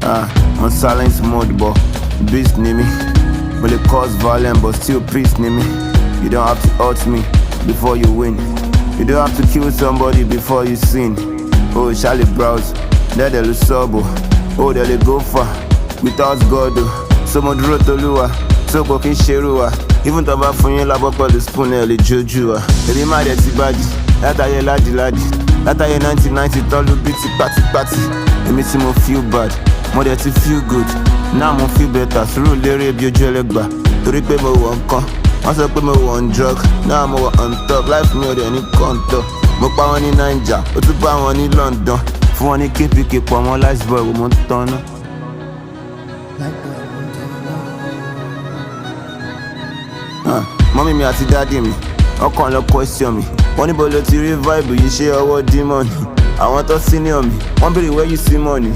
On silence mode, but beast near me. Will it cause violence, but still peace near me. You don't have to hurt me before you win. You don't have to kill somebody before you sin. Oh, Charlie Browse, there they lose sobo. Oh, they go far without God. So much road to lure, so cooking sherua. Even to buy for you, labo for the spoon, early juju. They mad at the body, that I ladi ladi. That I 1990, all look bitty patty patty. It makes me feel bad, more than to feel good. Now I feel better, so roll the radio jelegba. To repay my one con, once I put my one drug. Now I'm on top, life more than any contour. Mo pa wọn ní Naija, ó tún pa wọn ní London. Fún wọn ní KPK pọ̀ mọ́ lice boy wò mo ń tanná. Mọ́mí mi àti dádì mi, ọkàn lọ question mi. Wọ́n níbo lo ti rí vibe yìí ṣe ọwọ́ dímọ̀ ni. Àwọn tó senior mi, wọ́n béèrè where you see money.